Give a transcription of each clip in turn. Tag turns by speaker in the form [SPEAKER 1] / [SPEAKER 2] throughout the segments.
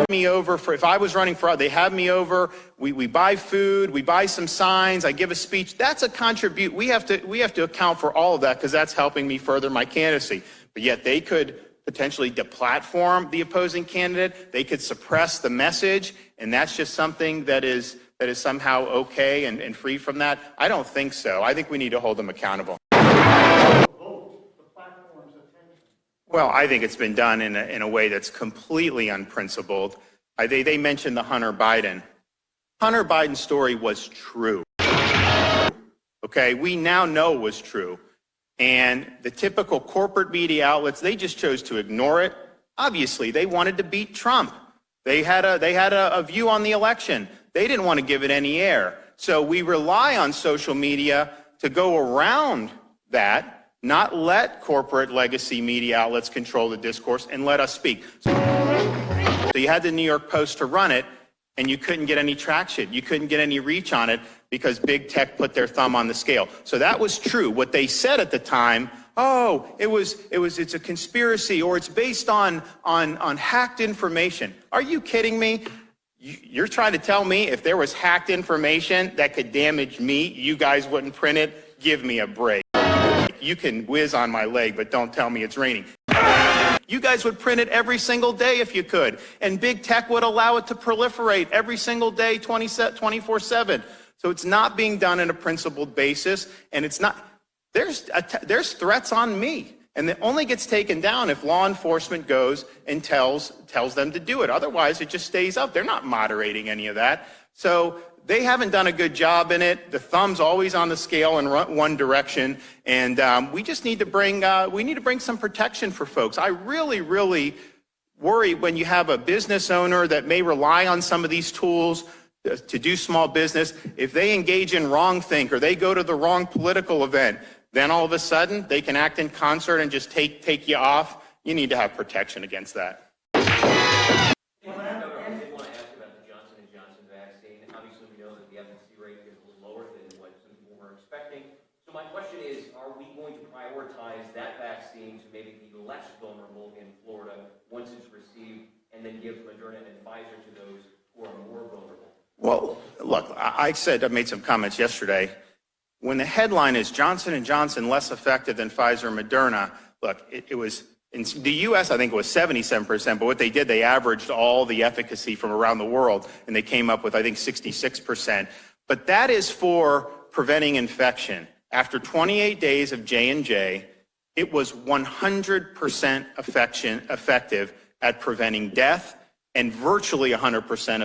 [SPEAKER 1] Me over for, if I was running for, they have me over, we buy food, we buy some signs, I give a speech. That's a contribute. We have to account for all of that because that's helping me further my candidacy. But yet they could potentially deplatform the opposing candidate. They could suppress the message, and that's just something that is somehow okay and free from that. I don't think so. I think we need to hold them accountable. Well, I think it's been done in a way that's completely unprincipled. They mentioned the Hunter Biden. Hunter Biden story was true. Okay, we now know it was true. And the typical corporate media outlets, they just chose to ignore it. Obviously, they wanted to beat Trump. They had a view on the election. They didn't want to give it any air. So we rely on social media to go around that, not let corporate legacy media outlets control the discourse and let us speak. So you had the New York Post to run it, and you couldn't get any traction. You couldn't get any reach on it because big tech put their thumb on the scale. So that was true. What they said at the time, oh, it's a conspiracy, or it's based on hacked information. Are you kidding me? You're trying to tell me if there was hacked information that could damage me, you guys wouldn't print it? Give me a break. You can whiz on my leg, but don't tell me it's raining. You guys would print it every single day if you could, and big tech would allow it to proliferate every single day, 24/7. So it's not being done on a principled basis, and it's not. There's threats on me, and it only gets taken down if law enforcement goes and tells them to do it. Otherwise, it just stays up. They're not moderating any of that. So they haven't done a good job in it. The thumb's always on the scale in one direction, and we just need to bring some protection for folks. I really, really worry when you have a business owner that may rely on some of these tools to do small business. If they engage in wrongthink or they go to the wrong political event, then all of a sudden they can act in concert and just take you off. You need to have protection against that.
[SPEAKER 2] So my question is, are we going to prioritize that vaccine to maybe be less vulnerable in Florida once it's received, and then give Moderna and Pfizer to those who are more vulnerable?
[SPEAKER 1] Well, look, I made some comments yesterday. When the headline is Johnson & Johnson less effective than Pfizer and Moderna, look, it was, in the U.S., I think it was 77%, but what they did, they averaged all the efficacy from around the world, and they came up with, I think, 66%. But that is for preventing infection. After 28 days of J&J, it was 100% effective at preventing death and virtually 100%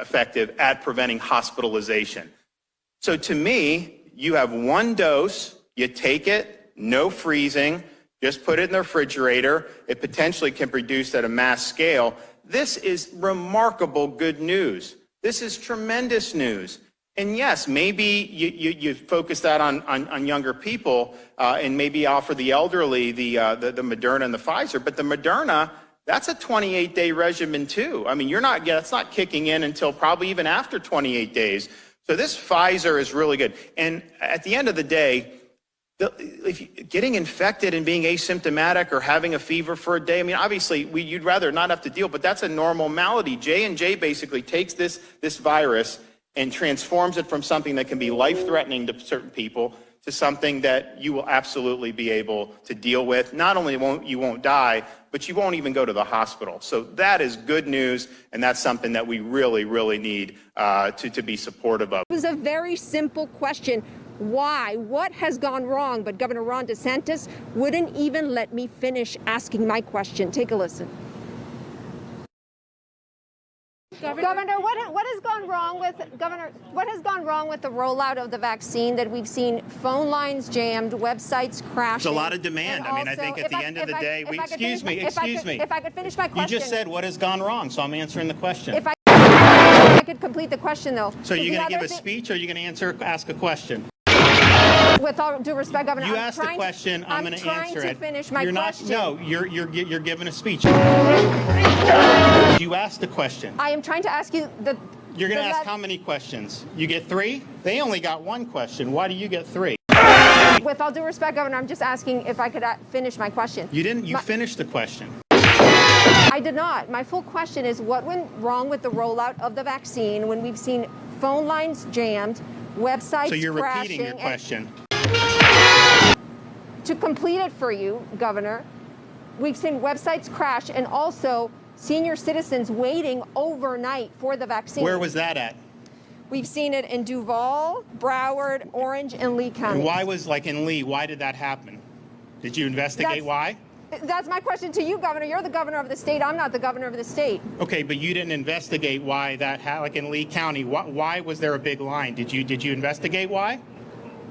[SPEAKER 1] effective at preventing hospitalization. So to me, you have one dose, you take it, no freezing, just put it in the refrigerator. It potentially can be produced at a mass scale. This is remarkable good news. This is tremendous news. And yes, maybe you focus that on younger people and maybe offer the elderly the Moderna and the Pfizer, but the Moderna, that's a 28-day regimen too. I mean, that's not kicking in until probably even after 28 days. So this Pfizer is really good. And at the end of the day, getting infected and being asymptomatic or having a fever for a day, I mean, obviously you'd rather not have to deal, but that's a normal malady. J&J basically takes this virus and transforms it from something that can be life-threatening to certain people to something that you will absolutely be able to deal with. Not only you won't die, but you won't even go to the hospital. So that is good news, and that's something that we really, really need to be supportive of.
[SPEAKER 3] It was a very simple question. Why? What has gone wrong? But Governor Ron DeSantis wouldn't even let me finish asking my question. Take a listen. Governor, what has gone wrong with the rollout of the vaccine that we've seen phone lines jammed, websites crashing?
[SPEAKER 1] There's a lot of demand. I mean, I think at the end of the day, excuse me.
[SPEAKER 3] If I could finish my question.
[SPEAKER 1] You just said what has gone wrong, so I'm answering the question.
[SPEAKER 3] If I could complete the question, though.
[SPEAKER 1] So you're going to give a speech, or you're going to ask a question?
[SPEAKER 3] With all due respect, Governor,
[SPEAKER 1] you asked the question. I'm going to answer it.
[SPEAKER 3] I'm trying to finish my question.
[SPEAKER 1] No, you're giving a speech. You asked the question.
[SPEAKER 3] I am trying to ask you the.
[SPEAKER 1] You're going to ask how many questions? You get 3? They only got 1 question. Why do you get 3?
[SPEAKER 3] With all due respect, Governor, I'm just asking if I could finish my question.
[SPEAKER 1] You didn't. You finished the question.
[SPEAKER 3] I did not. My full question is, what went wrong with the rollout of the vaccine when we've seen phone lines jammed, websites crashing?
[SPEAKER 1] So you're repeating your question.
[SPEAKER 3] To complete it for you, Governor, we've seen websites crash and also senior citizens waiting overnight for the vaccine.
[SPEAKER 1] Where was that at?
[SPEAKER 3] We've seen it in Duval, Broward, Orange, and Lee County.
[SPEAKER 1] And why was, like in Lee, why did that happen? Did you investigate why?
[SPEAKER 3] That's my question to you, Governor. You're the governor of the state. I'm not the governor of the state.
[SPEAKER 1] Okay, but you didn't investigate why that happened, like in Lee County. Why was there a big line? Did you investigate why?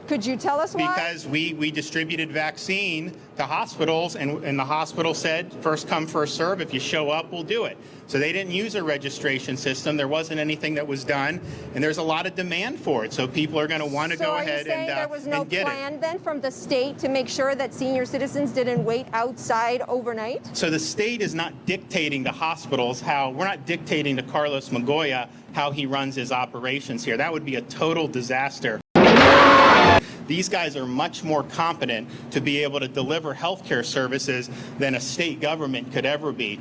[SPEAKER 3] Could you tell us why?
[SPEAKER 1] Because we distributed vaccine to hospitals, and the hospital said, first come, first serve. If you show up, we'll do it. So they didn't use a registration system. There wasn't anything that was done, and there's a lot of demand for it. So people are going to want to go ahead and get it.
[SPEAKER 3] So are you saying there was no plan then from the state to make sure that senior citizens didn't wait outside overnight?
[SPEAKER 1] So the state is not dictating to hospitals we're not dictating to Carlos Magoya how he runs his operations here. That would be a total disaster. These guys are much more competent to be able to deliver healthcare services than a state government could ever be.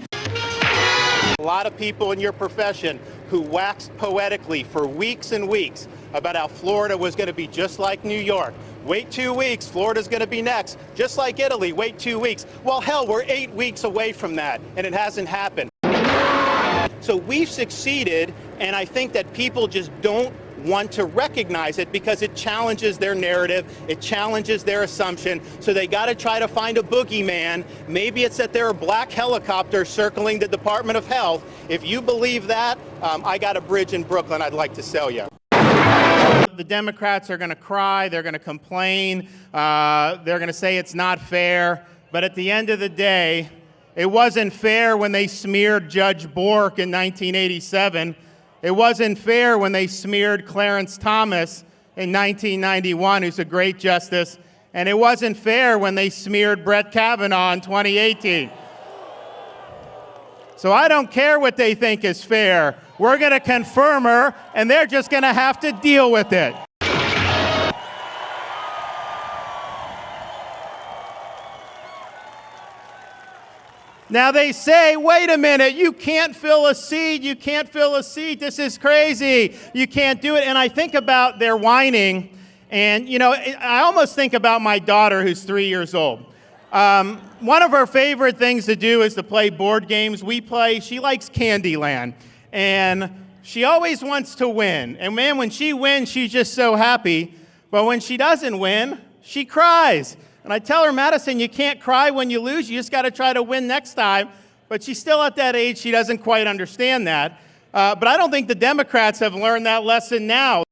[SPEAKER 1] A lot of people in your profession who waxed poetically for weeks and weeks about how Florida was going to be just like New York. Wait 2 weeks, Florida's going to be next. Just like Italy, wait 2 weeks. Well, hell, we're 8 weeks away from that, and it hasn't happened. So we've succeeded, and I think that people just don't want to recognize it because it challenges their narrative, it challenges their assumption, so they got to try to find a boogeyman. Maybe it's that there are black helicopters circling the Department of Health. If you believe that, I got a bridge in Brooklyn I'd like to sell you. The Democrats are going to cry, they're going to complain, they're going to say it's not fair, but at the end of the day, it wasn't fair when they smeared Judge Bork in 1987. It wasn't fair when they smeared Clarence Thomas in 1991, who's a great justice. And it wasn't fair when they smeared Brett Kavanaugh in 2018. So I don't care what they think is fair. We're going to confirm her, and they're just going to have to deal with it. Now they say, wait a minute, you can't fill a seat, you can't fill a seat, this is crazy, you can't do it. And I think about their whining, and you know, I almost think about my daughter who's 3 years old. One of her favorite things to do is to play board games. She likes Candyland, and she always wants to win. And man, when she wins, she's just so happy. But when she doesn't win, she cries. And I tell her, Madison, you can't cry when you lose. You just got to try to win next time. But she's still at that age. She doesn't quite understand that. But I don't think the Democrats have learned that lesson now.